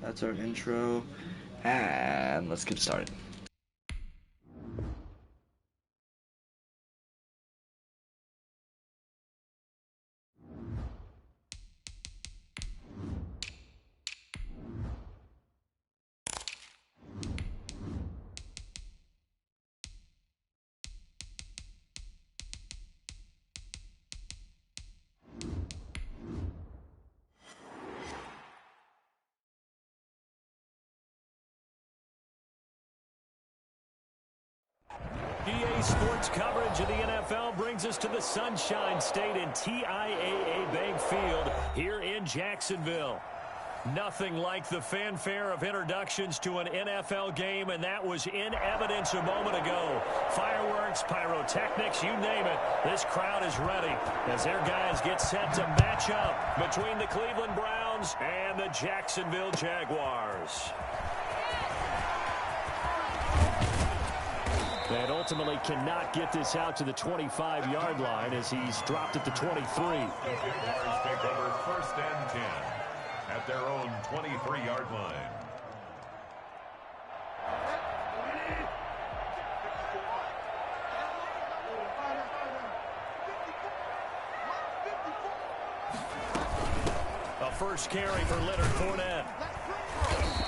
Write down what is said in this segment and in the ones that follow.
That's our intro, and let's get started. EA Sports coverage of the NFL brings us to the Sunshine State and TIAA Bank Field here in Jacksonville. Nothing like the fanfare of introductions to an NFL game, and that was in evidence a moment ago. Fireworks, pyrotechnics, you name it. This crowd is ready as their guys get set to match up between the Cleveland Browns and the Jacksonville Jaguars. And ultimately cannot get this out to the 25-yard line as he's dropped it to 23. Jaguars take over 1st and 10 at their own 23-yard line. A first carry for Leonard Fournette.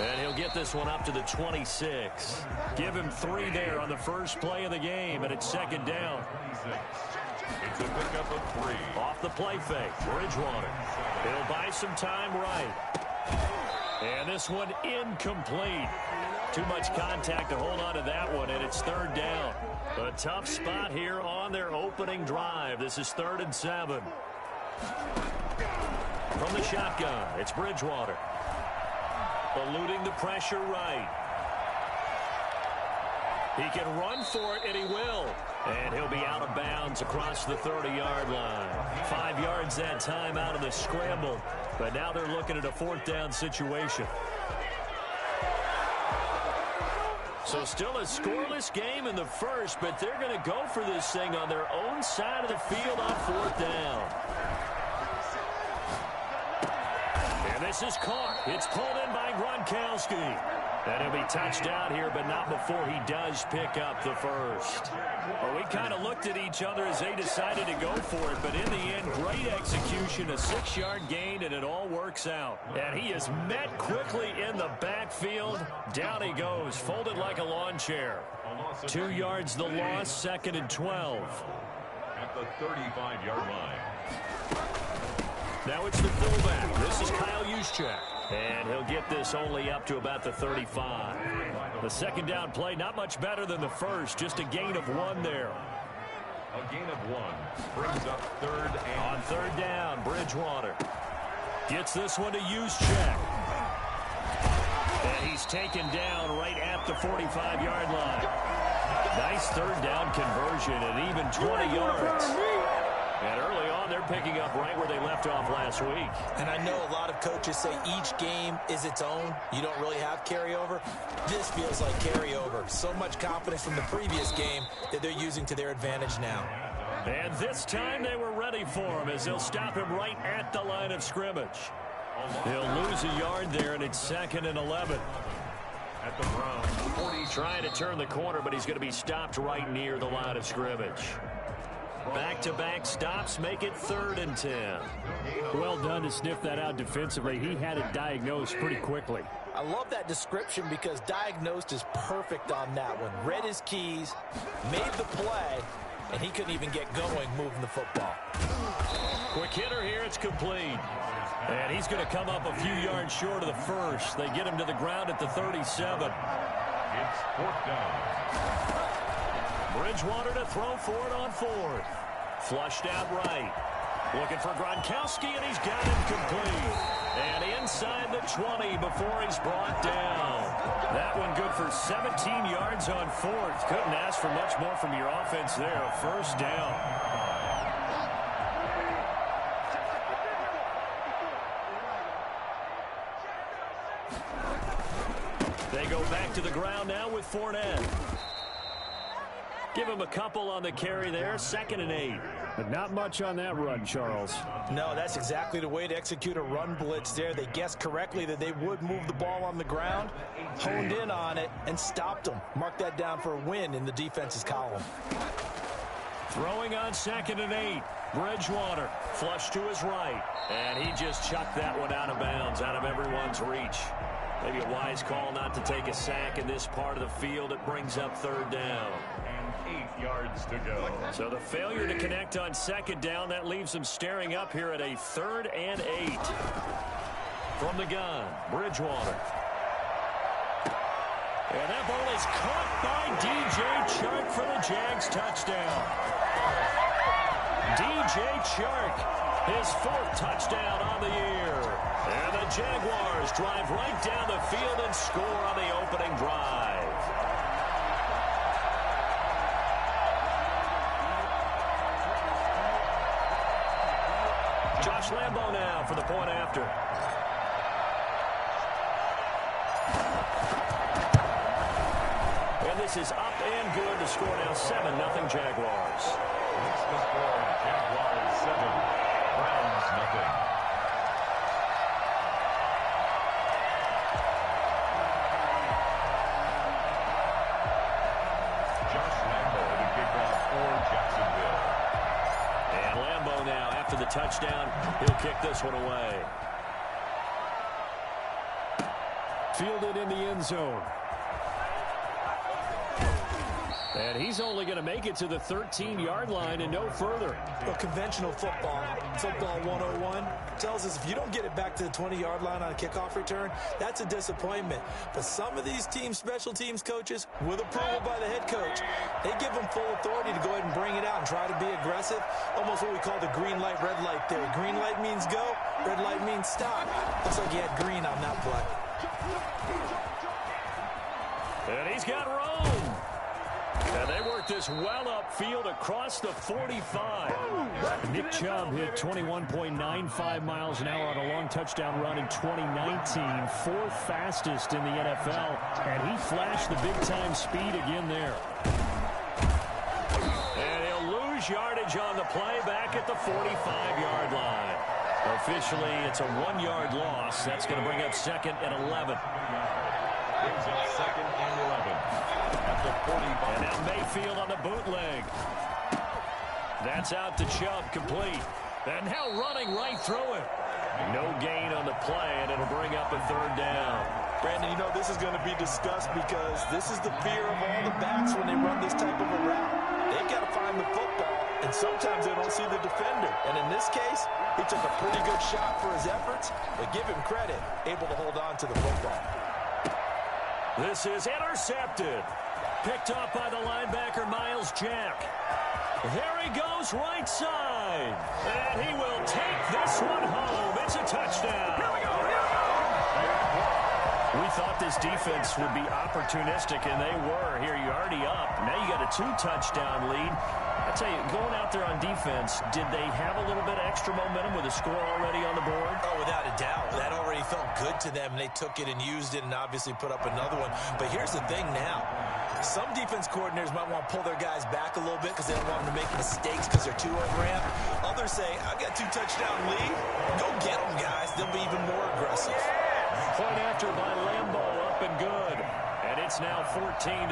And he'll get this one up to the 26. Give him 3 there on the first play of the game, and it's 2nd down. It's a pickup of 3. Off the play fake, Bridgewater. He'll buy some time right. And this one incomplete. Too much contact to hold on to that one, and it's 3rd down. A tough spot here on their opening drive. This is 3rd and 7. From the shotgun, it's Bridgewater. Eluding the pressure right. He can run for it, and he will. And he'll be out of bounds across the 30-yard line. 5 yards that time out of the scramble. But now they're looking at a 4th down situation. So still a scoreless game in the first, but they're going to go for this thing on their own side of the field on 4th down. This is caught. It's pulled in by Gronkowski. And he'll be touched out here, but not before he does pick up the first. Well, we kind of looked at each other as they decided to go for it, but in the end, great execution, a 6-yard gain, and it all works out. And he is met quickly in the backfield. Down he goes, folded like a lawn chair. 2 yards the loss, 2nd and 12. At the 35-yard line. Now it's the fullback. This is Kyle Juszczyk. And he'll get this only up to about the 35. The 2nd down play, not much better than the first. Just a gain of 1 there. A gain of 1 brings up 3rd and... On 3rd down, Bridgewater gets this one to Juszczyk. And he's taken down right at the 45-yard line. Nice 3rd down conversion and even 20 yards. And early on, they're picking up right where they left off last week. And I know a lot of coaches say each game is its own. You don't really have carryover. This feels like carryover. So much confidence from the previous game that they're using to their advantage now. And this time they were ready for him as they'll stop him right at the line of scrimmage. He'll lose a yard there, and it's 2nd and 11. At the Browns, 40. Trying to turn the corner, but he's going to be stopped right near the line of scrimmage. Back-to-back stops make it 3rd and 10. Well done to sniff that out defensively. He had it diagnosed pretty quickly. I love that description because diagnosed is perfect on that one. Read his keys, made the play, and he couldn't even get going moving the football. Quick hitter here, it's complete. And he's going to come up a few yards short of the first. They get him to the ground at the 37. It's 4th down. Bridgewater to throw for it on 4th. Flushed out right. Looking for Gronkowski, and he's got him complete. And inside the 20 before he's brought down. That one good for 17 yards on 4th. Couldn't ask for much more from your offense there. 1st down. They go back to the ground now with Fournette. Give him a couple on the carry there. 2nd and 8. But not much on that run, Charles. No, that's exactly the way to execute a run blitz there. They guessed correctly that they would move the ball on the ground, honed in on it, and stopped them. Mark that down for a win in the defense's column. Throwing on 2nd and 8. Bridgewater flush to his right. And he just chucked that one out of bounds, out of everyone's reach. Maybe a wise call not to take a sack in this part of the field. It brings up 3rd down. And 8 yards to go. So the failure to connect on 2nd down, that leaves them staring up here at a 3rd and 8. From the gun, Bridgewater. And that ball is caught by DJ Chark for the Jags touchdown. DJ Chark, his 4th touchdown on the year. And the Jaguars drive right down the field and score on the opening drive. Josh Lambo now for the point after. And this is up and good. The score now 7-0 Jaguars. What's the score? Jaguars 7, Browns nothing. Josh Lambo, the kickoff for Jacksonville. And Lambo now, after the touchdown, he'll kick this one away. Fielded in the end zone. And he's only going to make it to the 13-yard line and no further. Well, conventional football 101, tells us if you don't get it back to the 20-yard line on a kickoff return, that's a disappointment. But some of these teams, special teams coaches, with approval by the head coach, they give them full authority to go ahead and bring it out and try to be aggressive. Almost what we call the green light, red light theory. Green light means go, red light means stop. Looks like he had green on that play. And he's got room. And they work this well upfield across the 45. Nick Chubb hit 21.95 miles an hour on a long touchdown run in 2019, 4th fastest in the NFL, and he flashed the big-time speed again there. And he'll lose yardage on the play back at the 45-yard line. Officially, it's a 1-yard loss. That's going to bring up 2nd and 11. Brings up 2nd and 11 at the 45. And now Mayfield on the bootleg. That's out to Chubb, complete. And now running right through it. No gain on the play, and it'll bring up a 3rd down. Brandon, you know this is going to be discussed because this is the fear of all the backs when they run this type of a route. They've got to find the football, and sometimes they don't see the defender. And in this case, he took a pretty good shot for his efforts, but give him credit, able to hold on to the football. This is intercepted. Picked off by the linebacker, Miles Jack. There he goes, right side. And he will take this one home. It's a touchdown. Here we go. We thought this defense would be opportunistic, and they were. Here, you're already up. Now you got a 2-touchdown lead. I tell you, going out there on defense, did they have a little bit of extra momentum with a score already on the board? Oh, without a doubt. That already felt good to them. They took it and used it and obviously put up another one. But here's the thing now. Some defense coordinators might want to pull their guys back a little bit because they don't want them to make mistakes because they're too overamped. Others say, I've got 2-touchdown lead. Go get them, guys. They'll be even more aggressive. Point after by Lambo, up and good. And it's now 14-0.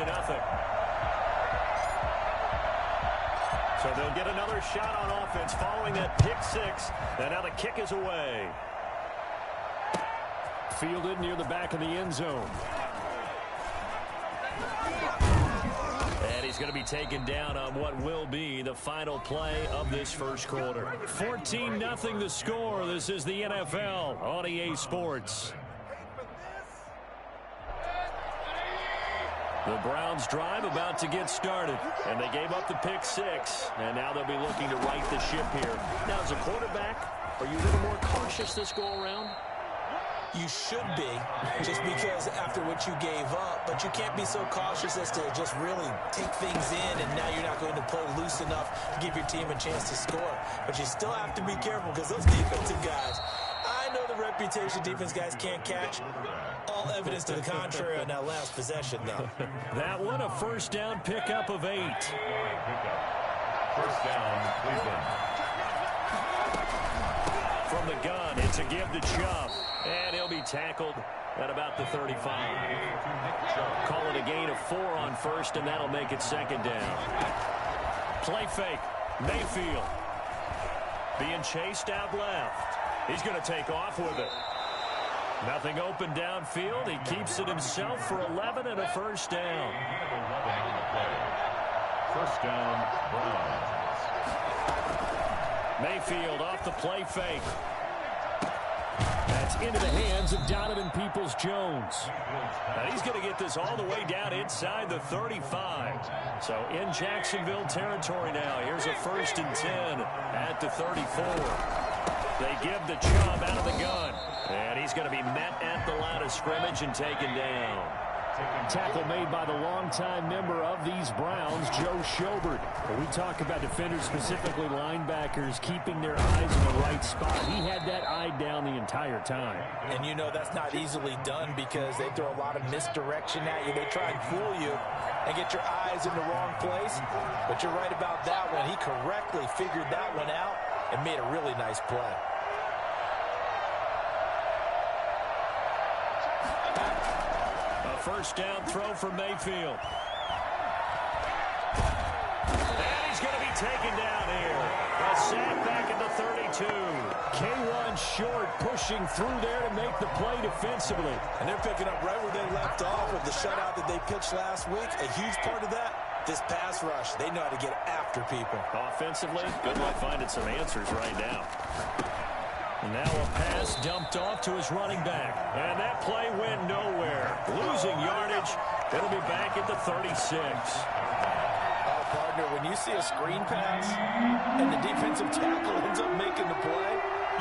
So they'll get another shot on offense following that pick 6. And now the kick is away. Fielded near the back of the end zone. And he's going to be taken down on what will be the final play of this first quarter. 14-0 the score. This is the NFL on EA Sports. The Browns drive about to get started, and they gave up the pick 6, and now they'll be looking to right the ship here. Now, as a quarterback, are you a little more cautious this go-around? You should be, just because after what you gave up, but you can't be so cautious as to just really take things in, and now you're not going to play loose enough to give your team a chance to score. But you still have to be careful because those defensive guys, I know the reputation defense guys can't catch. All evidence to the contrary on that last possession, though. That one, a first down pickup of 8. First down, Cleveland. From the gun, it's a give to Chubb. And he'll be tackled at about the 35. Call it a gain of 4 on first, and that'll make it second down. Play fake. Mayfield being chased out left. He's going to take off with it. Nothing open downfield. He keeps it himself for 11 and a first down. First down, Browns. Mayfield off the play fake. That's into the hands of Donovan Peoples-Jones. And he's going to get this all the way down inside the 35. So in Jacksonville territory now. Here's a 1st and 10 at the 34. They give the Chubb out of the gun. And he's going to be met at the line of scrimmage and taken down. Tackle made by the longtime member of these Browns, Joe Schobert. We talk about defenders, specifically linebackers, keeping their eyes in the right spot. He had that eye down the entire time. And you know that's not easily done because they throw a lot of misdirection at you. They try and fool you and get your eyes in the wrong place. But you're right about that one. He correctly figured that one out and made a really nice play. First down throw for Mayfield. And he's going to be taken down here. A sack back at the 32. K1 short, pushing through there to make the play defensively. And they're picking up right where they left off with the shutout that they pitched last week. A huge part of that, this pass rush. They know how to get after people. Offensively, good luck finding some answers right now. Now a pass dumped off to his running back. And that play went nowhere. Losing yardage. It'll be back at the 36. Partner, when you see a screen pass and the defensive tackle ends up making the play,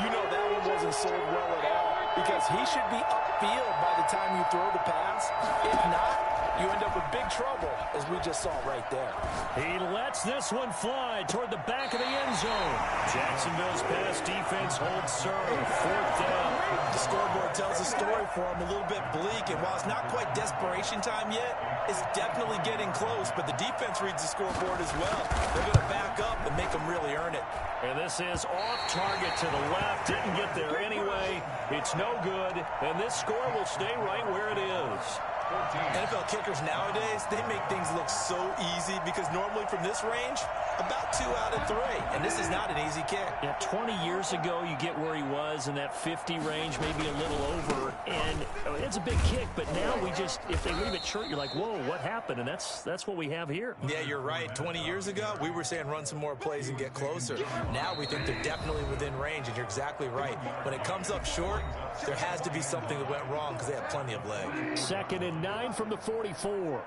you know that one wasn't sold well at all because he should be upfield by the time you throw the pass. If not, you end up with big trouble, as we just saw right there. He lets this one fly toward the back of the end zone. Jacksonville's pass defense holds serve. 4th down. The scoreboard tells a story for him, a little bit bleak, and while it's not quite desperation time yet, it's definitely getting close, but the defense reads the scoreboard as well. They're going to back up and make them really earn it. And this is off target to the left. Didn't get there anyway. It's no good, and this score will stay right where it is. NFL kickers nowadays, they make things look so easy because normally from this range, about 2 out of 3. And this is not an easy kick. Yeah, 20 years ago, you get where he was in that 50 range, maybe a little over. And it's a big kick, but now we just, if they leave it short, you're like, whoa, what happened? And that's what we have here. Yeah, you're right. 20 years ago, we were saying run some more plays and get closer. Now we think they're definitely within range, and you're exactly right. When it comes up short, there has to be something that went wrong because they have plenty of leg. 2nd and 9 from the 44.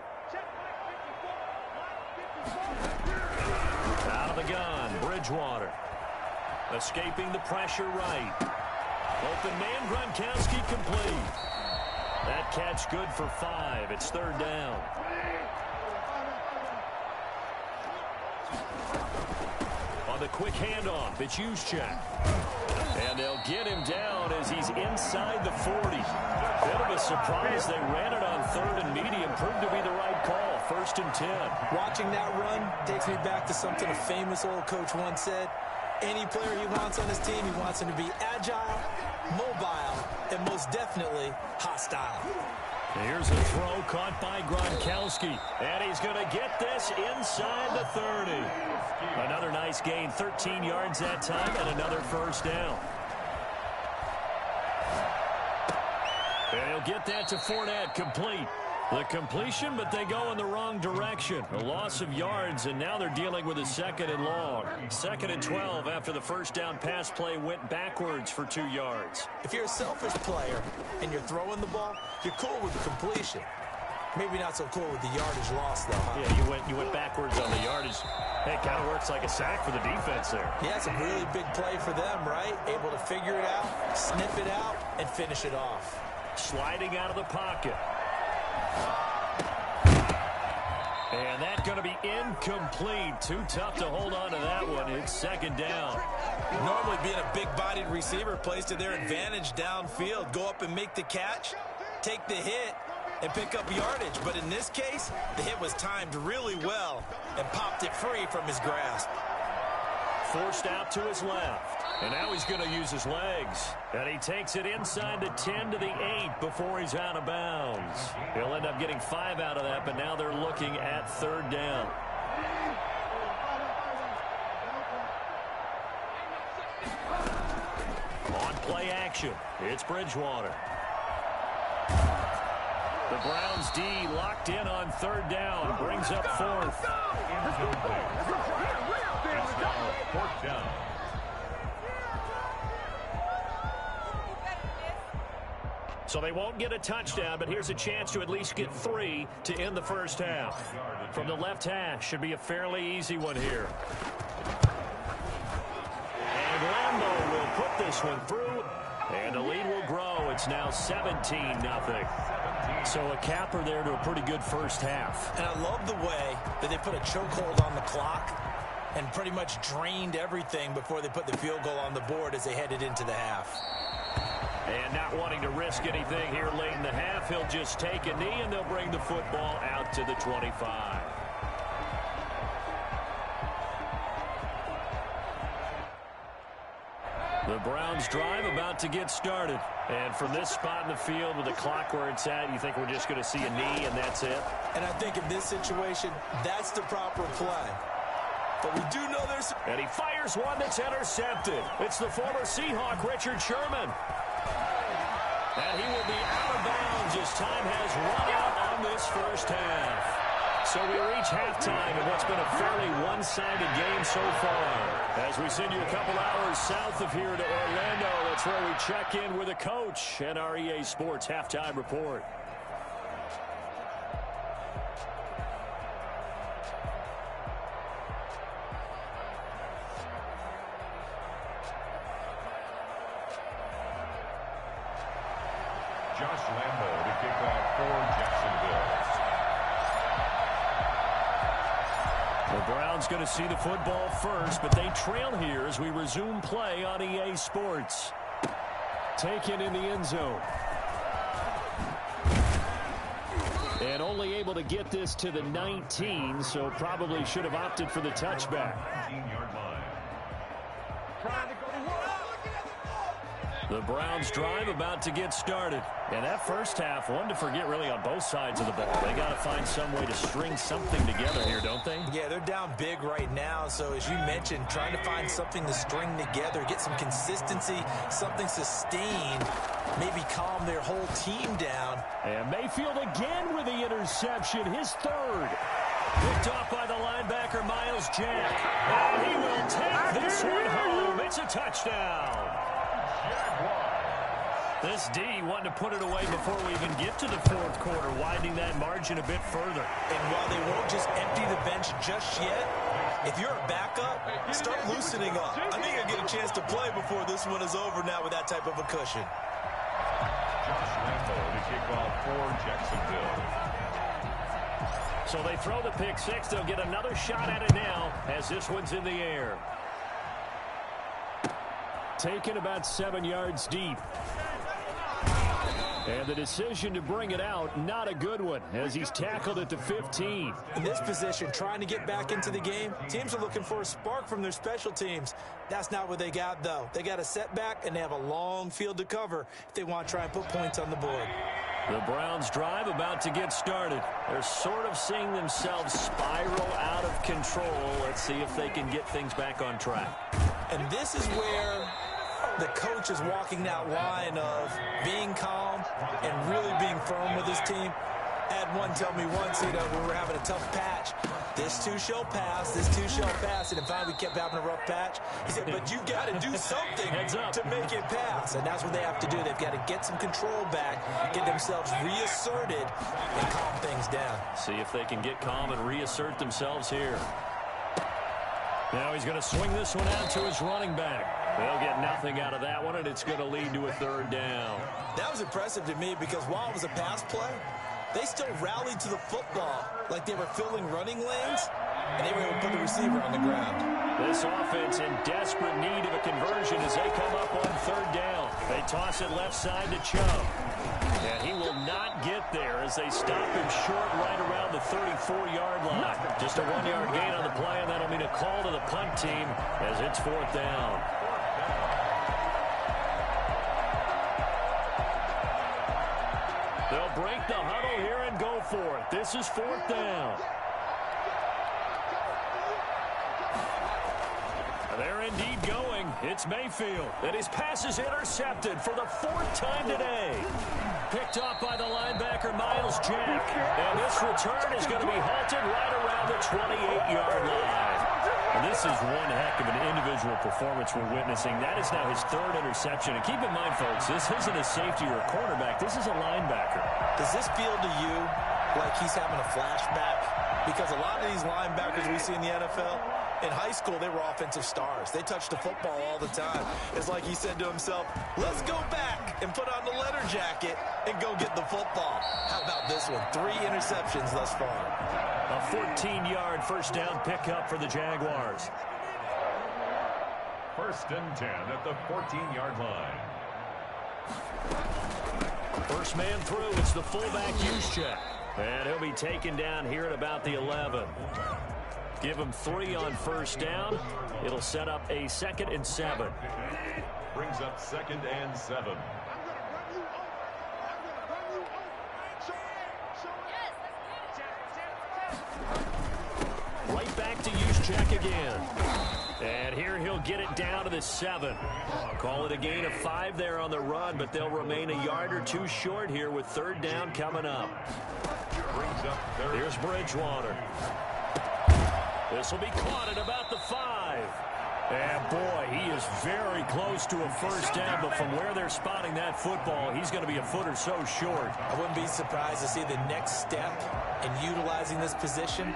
Out of the gun, Bridgewater. Escaping the pressure right. Open man, Gronkowski complete. That catch good for 5. It's 3rd down. On the quick handoff, it's Juszczyk. And they'll get him down as he's inside the 40. Bit of a surprise. They ran it on 3rd and medium. Proved to be the right call. 1st and 10. Watching that run takes me back to something a famous old coach once said. Any player he wants on his team, he wants him to be agile, mobile, and most definitely hostile. Here's a throw caught by Gronkowski. And he's going to get this inside the 30. Another nice gain, 13 yards that time, and another 1st down. And he'll get that to Fournette, complete. The completion, but they go in the wrong direction. A loss of yards, and now they're dealing with a 2nd and long. 2nd and 12 after the 1st down pass play went backwards for 2 yards. If you're a selfish player and you're throwing the ball, you're cool with the completion. Maybe not so cool with the yardage loss, though, huh? Yeah, you went backwards on the yardage. Hey, it kind of works like a sack for the defense there. Yeah, it's a really big play for them, right? Able to figure it out, sniff it out, and finish it off. Sliding out of the pocket. And that's going to be incomplete. Too tough to hold on to that one. It's 2nd down. Normally being a big-bodied receiver plays to their advantage downfield. Go up and make the catch, take the hit, and pick up yardage. But in this case, the hit was timed really well and popped it free from his grasp. forced out to his left. And now he's going to use his legs. And he takes it inside the 10 to the 8 before he's out of bounds. He'll end up getting 5 out of that, but now they're looking at 3rd down. On play action, it's Bridgewater. The Browns D locked in on 3rd down, brings up 4th. It's now 4th down. So they won't get a touchdown, but here's a chance to at least get 3 to end the first half. From the left hash, should be a fairly easy one here. And Lambeau will put this one through, and the lead will grow. It's now 17-0. So a capper there to a pretty good first half. And I love the way that they put a chokehold on the clock and pretty much drained everything before they put the field goal on the board as they headed into the half. And not wanting to risk anything here late in the half, he'll just take a knee, and they'll bring the football out to the 25. The Browns drive about to get started. And from this spot in the field with the clock where it's at, you think we're just going to see a knee and that's it? And I think in this situation, that's the proper play. But we do know there's... And he fires one that's intercepted. It's the former Seahawk, Richard Sherman. And he will be out of bounds as time has run out on this first half. So we reach halftime in what's been a fairly one-sided game so far. As we send you a couple hours south of here to Orlando, that's where we check in with a coach and our EA Sports Halftime Report. Josh Lambeau to kick off for Jacksonville. The Browns going to see the football first, but they trail here as we resume play on EA Sports. Taken in the end zone. And only able to get this to the 19, so probably should have opted for the touchback. 19-yard line. The Browns drive about to get started. And that first half, one to forget really on both sides of the ball. They got to find some way to string something together here, don't they? Yeah, they're down big right now. So as you mentioned, trying to find something to string together, get some consistency, something sustained, maybe calm their whole team down. And Mayfield again with the interception, his 3rd. Picked off by the linebacker, Miles Jack. And he will take this one home. It's a touchdown. This D wanted to put it away before we even get to the 4th quarter, widening that margin a bit further. And while they won't just empty the bench just yet, if you're a backup, start loosening up. I think you'll get a chance to play before this one is over now with that type of a cushion. Josh Lambeau to kick off for Jacksonville. So they throw the pick 6. They'll get another shot at it now as this one's in the air. Taken about 7 yards deep. And the decision to bring it out, not a good one, as he's tackled at the 15. In this position, trying to get back into the game, teams are looking for a spark from their special teams. That's not what they got, though. They got a setback, and they have a long field to cover if they want to try and put points on the board. The Browns drive about to get started. They're sort of seeing themselves spiral out of control. Let's see if they can get things back on track. And this is where the coach is walking that line of being calm and really being firm with his team. I had one tell me once, when we were having a tough patch, this too shall pass, this too shall pass, and finally we kept having a rough patch. He said, but you've got to do something to make it pass, and that's what they have to do. They've got to get some control back, get themselves reasserted, and calm things down. See if they can get calm and reassert themselves here. Now he's going to swing this one out to his running back. They'll get nothing out of that one, and it's going to lead to a 3rd down. That was impressive to me because while it was a pass play, they still rallied to the football like they were filling running lanes, and they were able to put the receiver on the ground. This offense in desperate need of a conversion as they come up on 3rd down. They toss it left side to Chubb. And he will not get there as as they stop him short right around the 34-yard line. Just a 1-yard gain on the play, and that'll mean a call to the punt team as it's 4th down. They'll break the huddle here and go for it. This is 4th down. They're indeed going. It's Mayfield. And his pass is intercepted for the 4th time today. Picked off by the linebacker, Miles Jack. And this return is going to be halted right around the 28-yard line. And this is one heck of an individual performance we're witnessing. That is now his 3rd interception. And keep in mind, folks, this isn't a safety or a cornerback. This is a linebacker. Does this feel to you like he's having a flashback? Because a lot of these linebackers we see in the NFL, in high school, they were offensive stars. They touched the football all the time. It's like he said to himself, let's go back and put on the leather jacket and go get the football. How about this one? 3 interceptions thus far. A 14-yard first down pickup for the Jaguars. 1st and 10 at the 14-yard line. First man through, it's the fullback Juszczyk. And he'll be taken down here at about the 11. Give him 3 on first down. It'll set up a 2nd and 7. Brings up 2nd and 7. Right back to Juszczyk again. And here he'll get it down to the 7. Call it a gain of 5 there on the run, but they'll remain a yard or 2 short here with 3rd down coming up. Brings up 3rd. Here's Bridgewater. This will be caught at about the 5. And boy, he is very close to a first down, but from where they're spotting that football, he's going to be a foot or so short. I wouldn't be surprised to see the next step in utilizing this position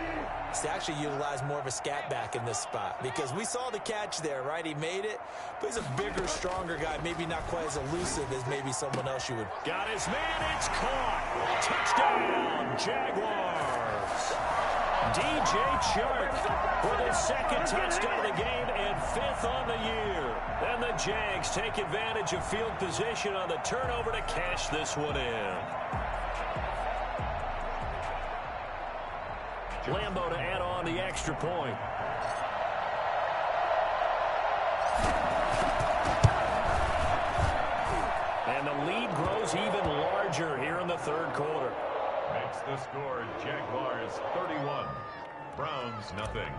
is to actually utilize more of a scat back in this spot. Because we saw the catch there, right? He made it, but he's a bigger, stronger guy, maybe not quite as elusive as maybe someone else you would. Got his man, it's caught. Touchdown, Jaguars. DJ Chark for the 2nd touchdown of the game and 5th on the year. And the Jags take advantage of field position on the turnover to cash this one in. Lambeau to add on the extra point. And the lead grows even larger here in the 3rd quarter. Makes the score Jaguars 31, Browns nothing.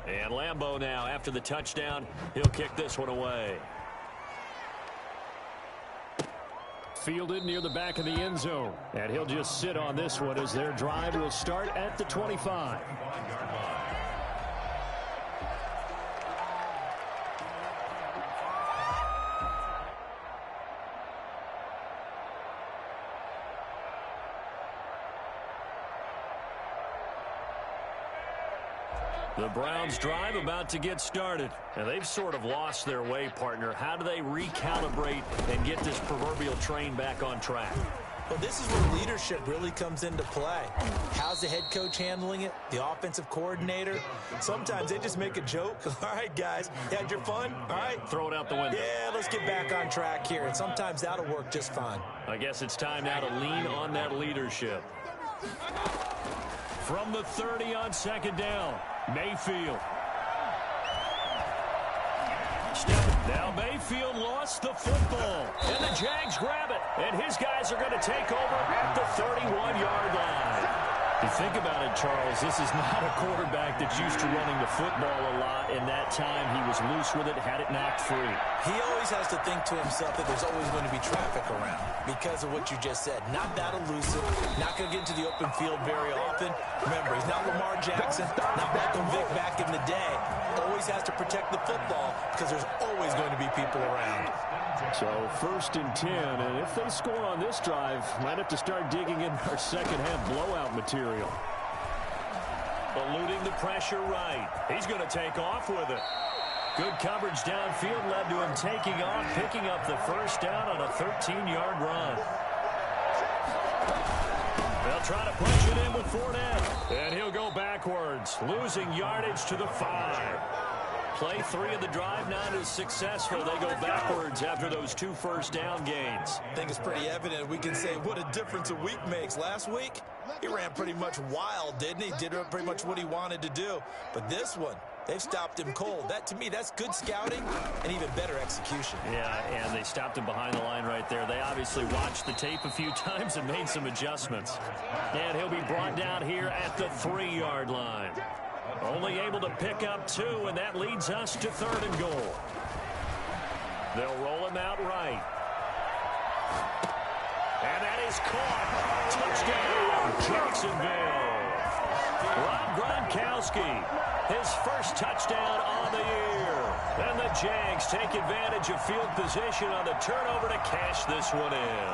And Lambeau now, after the touchdown, he'll kick this one away. Fielded near the back of the end zone. And he'll just sit on this one as their drive will start at the 25. The Browns drive about to get started. And they've sort of lost their way, partner. How do they recalibrate and get this proverbial train back on track? Well, this is where leadership really comes into play. How's the head coach handling it? The offensive coordinator? Sometimes they just make a joke. All right, guys, you had your fun? All right. Throw it out the window. Yeah, let's get back on track here. And sometimes that'll work just fine. I guess it's time now to lean on that leadership. From the 30 on 2nd down, Mayfield. Now Mayfield lost the football, and the Jags grab it, and his guys are going to take over at the 31-yard line. You think about it, Charles, this is not a quarterback that's used to running the football a lot, and that time he was loose with it, had it knocked free. He always has to think to himself that there's always going to be traffic around because of what you just said. Not that elusive, not going to get into the open field very often. Remember, he's not Lamar Jackson, not Michael Vick back in the day. Always has to protect the football because there's always going to be people around. So 1st and 10, and if they score on this drive, might have to start digging in our second-half blowout material. Eluding the pressure right. He's going to take off with it. Good coverage downfield led to him taking off, picking up the first down on a 13-yard run. They'll try to punch it in with Fournette, and he'll go backwards, losing yardage to the 5. Play 3 of the drive not as successful. They go backwards after those 2 first-down gains. I think it's pretty evident. We can say what a difference a week makes. Last week, he ran pretty much wild, didn't he? Did pretty much what he wanted to do. But this one, they've stopped him cold. That, to me, that's good scouting and even better execution. Yeah, and they stopped him behind the line right there. They obviously watched the tape a few times and made some adjustments. And he'll be brought down here at the 3-yard line. Only able to pick up 2, and that leads us to 3rd and goal. They'll roll him out right. And that is caught. Touchdown, Jacksonville. Rob Gronkowski, his first touchdown on the year. And the Jags take advantage of field position on the turnover to cash this one in.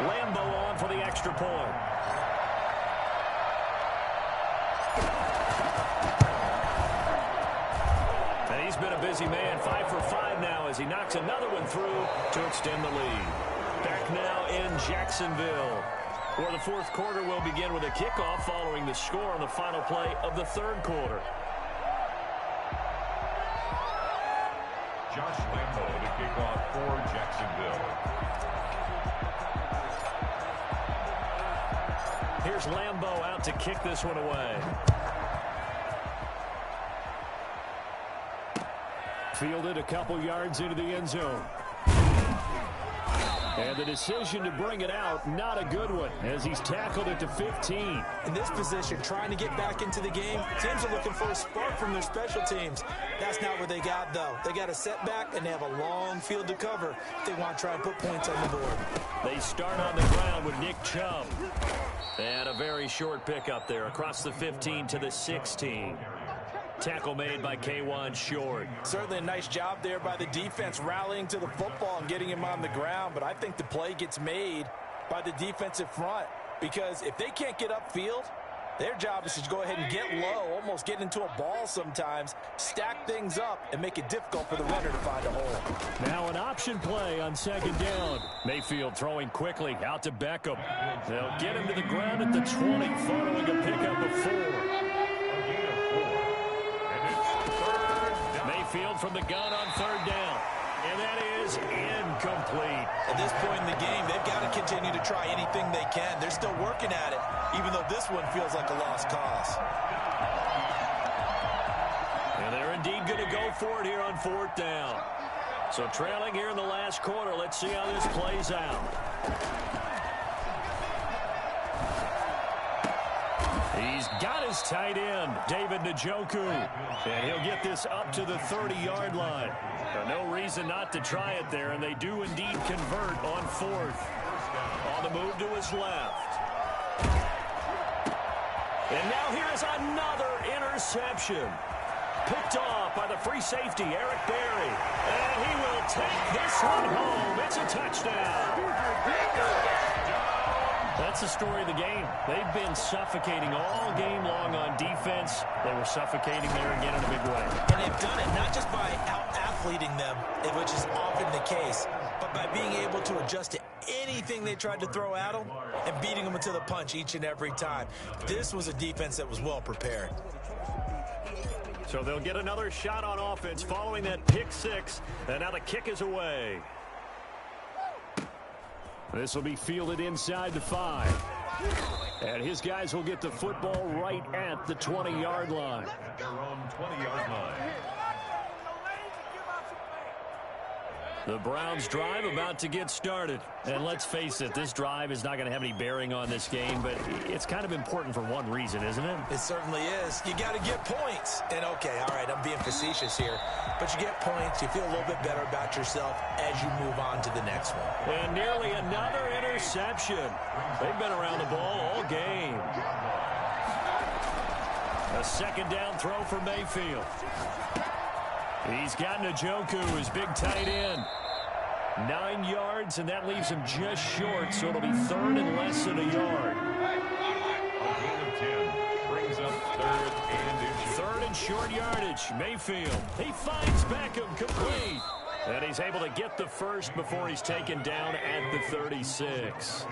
Lambo on for the extra point. And he's been a busy man, 5 for 5 now as he knocks another one through to extend the lead. Back now in Jacksonville, where the 4th quarter will begin with a kickoff following the score on the final play of the 3rd quarter. Josh Lambo to kick off for Jacksonville. Here's Lambo out to kick this one away. Fielded a couple yards into the end zone. And the decision to bring it out, not a good one, as he's tackled it to 15. In this position, trying to get back into the game, teams are looking for a spark from their special teams. That's not what they got, though. They got a setback, and they have a long field to cover if they want to try and put points on the board. They start on the ground with Nick Chubb. And a very short pickup there across the 15 to the 16. Tackle made by K'Wan Short. Certainly a nice job there by the defense rallying to the football and getting him on the ground. But I think the play gets made by the defensive front because if they can't get upfield, their job is to go ahead and get low, almost get into a ball sometimes, stack things up, and make it difficult for the runner to find a hole. Now an option play on 2nd down. Mayfield throwing quickly out to Beckham. They'll get him to the ground at the 20 following a pickup of 4. Mayfield from the gun on 3rd down. And that is incomplete. At this point in the game, they've got to continue to try anything they can. They're still working at it, even though this one feels like a lost cause. And they're indeed going to go for it here on 4th down. So trailing here in the last quarter, let's see how this plays out. He's got his tight end, David Njoku. And he'll get this up to the 30-yard line. No reason not to try it there, and they do indeed convert on 4th. On the move to his left. And now here is another interception. Picked off by the free safety, Eric Berry. And he will take this one home. It's a touchdown. That's the story of the game. They've been suffocating all game long on defense. They were suffocating there again in a big way. And they've done it not just by out-athleting them, which is often the case, but by being able to adjust to anything they tried to throw at them and beating them to the punch each and every time. This was a defense that was well prepared. So they'll get another shot on offense following that pick 6. And now the kick is away. This will be fielded inside the 5. And his guys will get the football right at the 20-yard line. Their own 20-yard line. The Browns drive about to get started. And let's face it, this drive is not going to have any bearing on this game, but it's kind of important for one reason, isn't it? It certainly is. You got to get points. And okay, all right, I'm being facetious here, but you get points, you feel a little bit better about yourself as you move on to the next one. And nearly another interception. They've been around the ball all game. A 2nd down throw for Mayfield. He's got Njoku, his big tight end. 9 yards, and that leaves him just short, so it'll be 3rd and less than a yard. A gain of 10 brings up 3rd and inches. 3rd and short yardage. Mayfield, he finds Beckham complete. And he's able to get the first before he's taken down at the 36.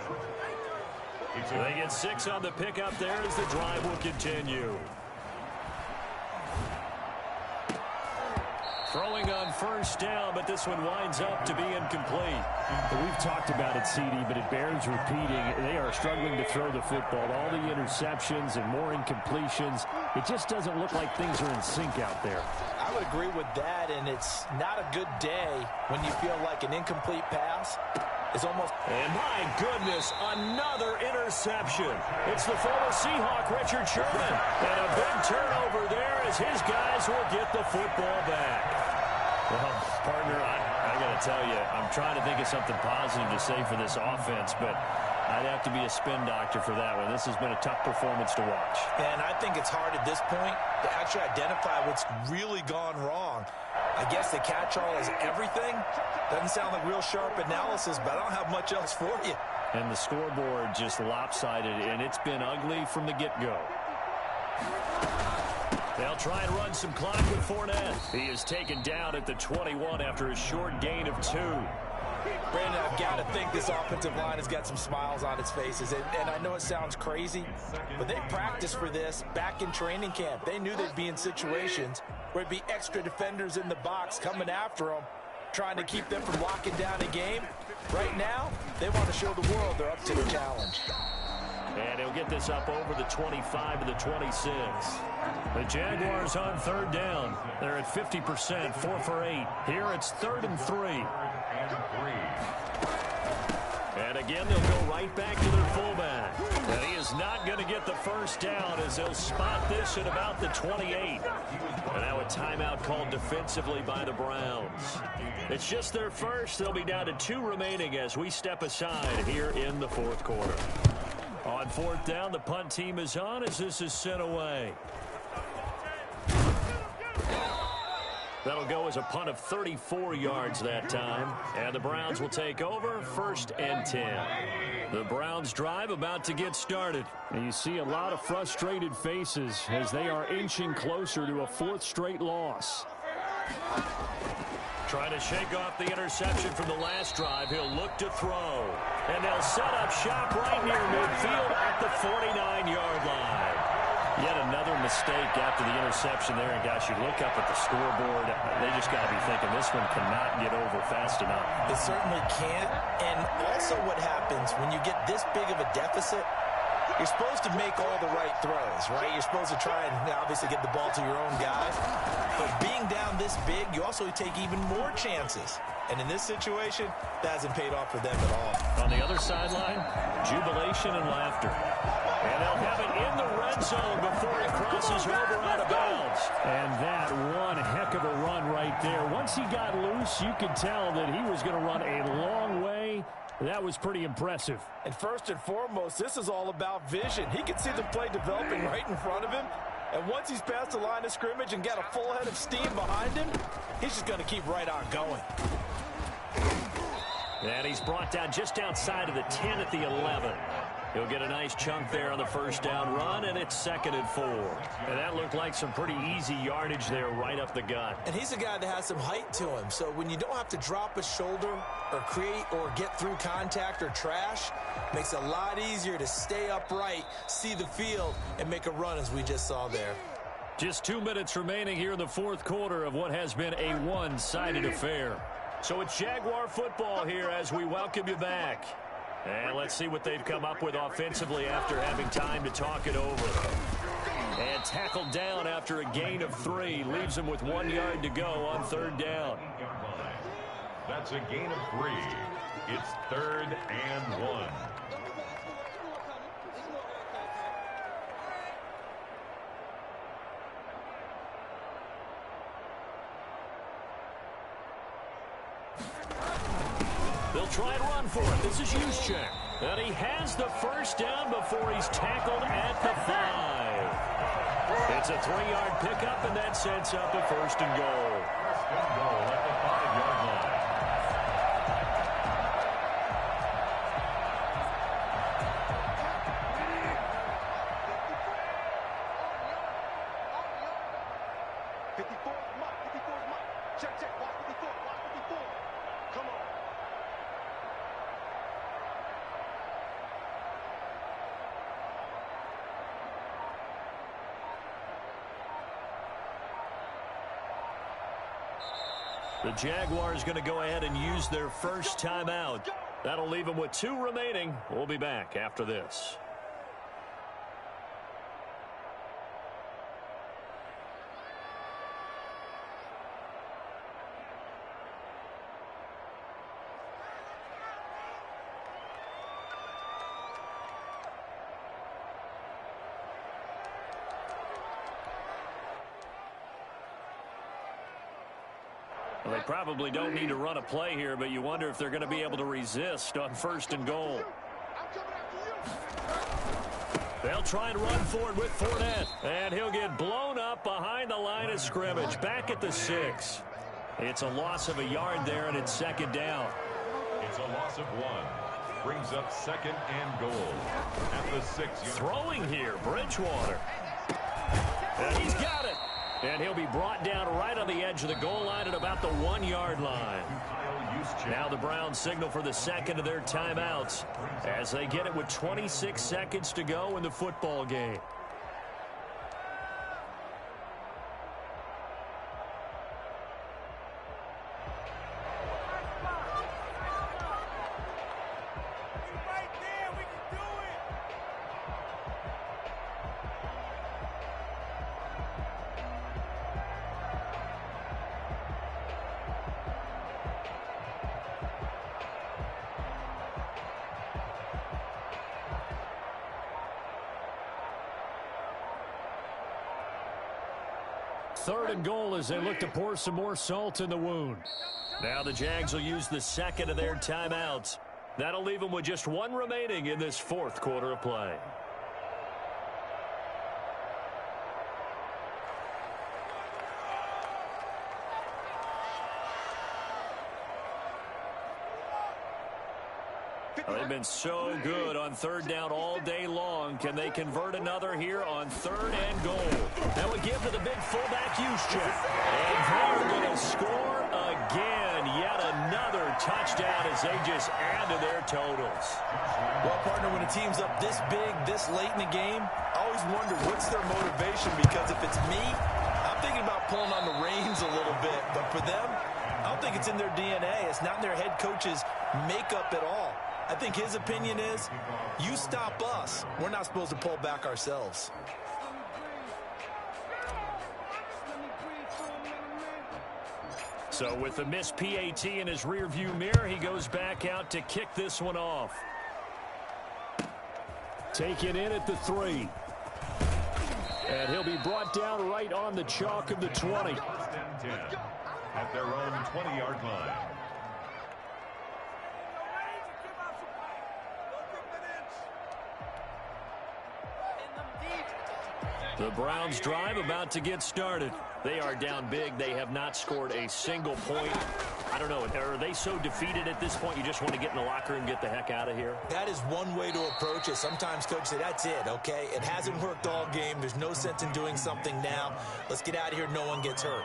They get 6 on the pickup there as the drive will continue. on first down, but this one winds up to be incomplete. We've talked about it, CD, but it bears repeating. They are struggling to throw the football. All the interceptions and more incompletions. It just doesn't look like things are in sync out there. I would agree with that, and it's not a good day when you feel like an incomplete pass is almost... And my goodness, another interception. It's the former Seahawk, Richard Sherman. And a big turnover there as his guys will get the football back. Well, partner, I got to tell you, I'm trying to think of something positive to say for this offense, but I'd have to be a spin doctor for that one. This has been a tough performance to watch. And I think it's hard at this point to actually identify what's really gone wrong. I guess the catch-all is everything. Doesn't sound like real sharp analysis, but I don't have much else for you. And the scoreboard just lopsided, and it's been ugly from the get-go. They'll try and run some clock with Fournette. He is taken down at the 21 after a short gain of 2. Brandon, I've got to think this offensive line has got some smiles on its faces. And I know it sounds crazy, but they practiced for this back in training camp. They knew they'd be in situations where it'd be extra defenders in the box coming after them, trying to keep them from locking down a game. Right now, they want to show the world they're up to the challenge. And he'll get this up over the 25 to the 26. The Jaguars on third down. They're at 50%, 4 for 8. Here it's 3rd and 3. And again, they'll go right back to their fullback. And he is not going to get the first down as they'll spot this at about the 28. And now a timeout called defensively by the Browns. It's just their first. They'll be down to 2 remaining as we step aside here in the 4th quarter. On 4th down, the punt team is on as this is sent away. That'll go as a punt of 34 yards that time. And the Browns will take over 1st and 10. The Browns drive about to get started. And you see a lot of frustrated faces as they are inching closer to a 4th straight loss. Trying to shake off the interception from the last drive. He'll look to throw. And they'll set up shop right near midfield at the 49-yard line. Yet another mistake after the interception there. And, gosh, you look up at the scoreboard. They just got to be thinking this one cannot get over fast enough. It certainly can't. And also what happens when you get this big of a deficit, you're supposed to make all the right throws, right? You're supposed to try and obviously get the ball to your own guys. But being down this big, you also take even more chances. And in this situation, that hasn't paid off for them at all. On the other sideline, jubilation and laughter. And they'll have it in the red zone before it crosses over out of bounds. And that one heck of a run right there. Once he got loose, you could tell that he was going to run a long way. That was pretty impressive. And first and foremost, this is all about vision. He can see the play developing right in front of him. And once he's past the line of scrimmage and got a full head of steam behind him, he's just going to keep right on going. And he's brought down just outside of the 10 at the 11. He'll get a nice chunk there on the first down run, and it's 2nd and 4. And that looked like some pretty easy yardage there right up the gut. And he's a guy that has some height to him, so when you don't have to drop a shoulder or create or get through contact or trash, makes it a lot easier to stay upright, see the field, and make a run as we just saw there. Just 2 minutes remaining here in the 4th quarter of what has been a one-sided affair. So it's Jaguar football here as we welcome you back. And let's see what they've come up with offensively after having time to talk it over. And tackled down after a gain of 3. Leaves them with 1 yard to go on 3rd down. That's a gain of 3. It's 3rd and 1. They'll try and run for it. This is Juszczyk. And he has the first down before he's tackled at the 5. It's a 3-yard pickup, and that sets up a 1st and goal. 1st and goal at the 5-yard line. The Jaguars going to go ahead and use their first timeout. That'll leave them with 2 remaining. We'll be back after this. Well, they probably don't need to run a play here, but you wonder if they're going to be able to resist on 1st and goal. They'll try and run forward with Fournette, and he'll get blown up behind the line of scrimmage, back at the 6. It's a loss of a yard there, and it's 2nd down. It's a loss of 1. Brings up 2nd and goal at the 6. Throwing here, Bridgewater. And he's got it. And he'll be brought down right on the edge of the goal line at about the 1-yard line. Now the Browns signal for the 2nd of their timeouts as they get it with 26 seconds to go in the football game. Third and goal as they look to pour some more salt in the wound. Now the Jags will use the 2nd of their timeouts. That'll leave them with just 1 remaining in this 4th quarter of play. They've been so good on 3rd down all day long. Can they convert another here on 3rd and goal? That would give to the big fullback Juszczyk. And they're going to score again. Yet another touchdown as they just add to their totals. Well, partner, when a team's up this big, this late in the game, I always wonder what's their motivation, because if it's me, I'm thinking about pulling on the reins a little bit. But for them, I don't think it's in their DNA. It's not in their head coach's makeup at all. I think his opinion is, you stop us, we're not supposed to pull back ourselves. So with the missed PAT in his rearview mirror, he goes back out to kick this one off. Taken in at the 3. And he'll be brought down right on the chalk of the 20. 1st and 10 at their own 20-yard line. The Browns drive about to get started. They are down big. They have not scored a single point. I don't know. Are they so defeated at this point you just want to get in the locker room and get the heck out of here? That is one way to approach it. Sometimes coaches say, that's it, okay? It hasn't worked all game. There's no sense in doing something now. Let's get out of here. No one gets hurt.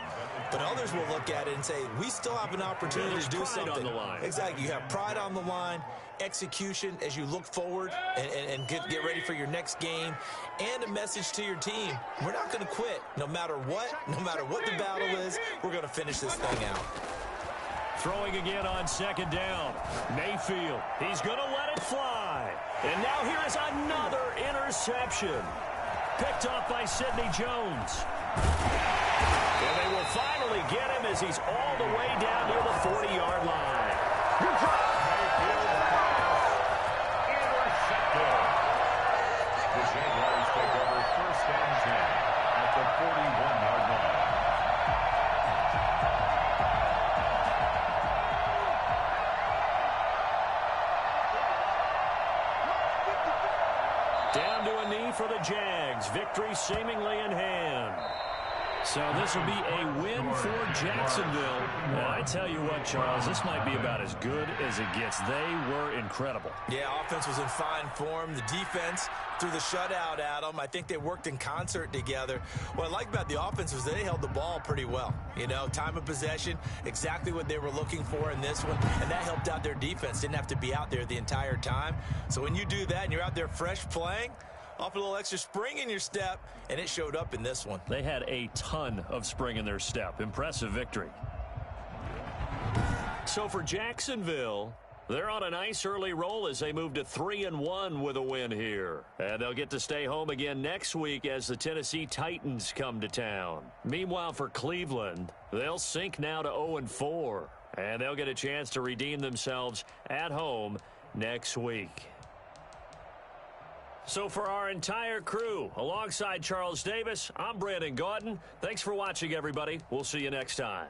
But others will look at it and say, we still have an opportunity to do something. On the line. Exactly. You have pride on the line, execution as you look forward and get ready for your next game, and a message to your team. We're not going to quit. No matter what the battle is, we're going to finish this thing out. Throwing again on 2nd down. Mayfield. He's going to let it fly. And now here is another interception. Picked off by Sidney Jones. And they will finally get him as he's all the way down near the 40-yard line. Intercepted. The Jaguars take over 1st and 10 at the 41-yard line. Down to a knee for the Jags. Victory seemingly in hand. So this will be a win for Jacksonville. And I tell you what, Charles, this might be about as good as it gets. They were incredible. Yeah, offense was in fine form. The defense threw the shutout at them. I think they worked in concert together. What I like about the offense was they held the ball pretty well. You know, time of possession, exactly what they were looking for in this one. And that helped out their defense. Didn't have to be out there the entire time. So when you do that and you're out there fresh playing, off a little extra spring in your step, and it showed up in this one. They had a ton of spring in their step. Impressive victory. So for Jacksonville, they're on a nice early roll as they move to 3-1 with a win here. And they'll get to stay home again next week as the Tennessee Titans come to town. Meanwhile, for Cleveland, they'll sink now to 0-4. And they'll get a chance to redeem themselves at home next week. So for our entire crew, alongside Charles Davis, I'm Brandon Gaudin. Thanks for watching, everybody. We'll see you next time.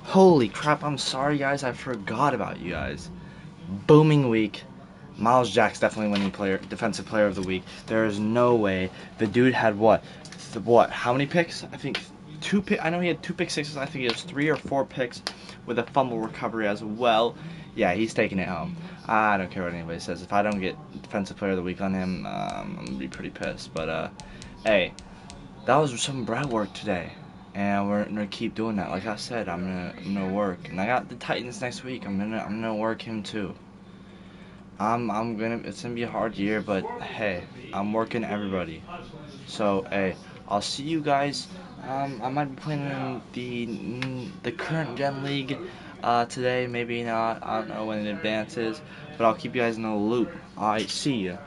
Holy crap, I'm sorry, guys. I forgot about you guys. Booming week. Miles Jack's definitely winning defensive player of the week. There is no way. The dude had what? How many picks? I think 2 pick. I know he had 2 pick sixes. I think he has 3 or 4 picks with a fumble recovery as well. Yeah, he's taking it home. I don't care what anybody says. If I don't get defensive player of the week on him, I'm gonna be pretty pissed. But hey, that was some Brad work today. And we're gonna keep doing that. Like I said, I'm gonna work, and I got the Titans next week. I'm gonna work him too. It's gonna be a hard year, but hey, I'm working everybody. So hey, I'll see you guys. I might be playing in the current gen league today. Maybe not. I don't know when it advances, but I'll keep you guys in the loop. Alright, see ya.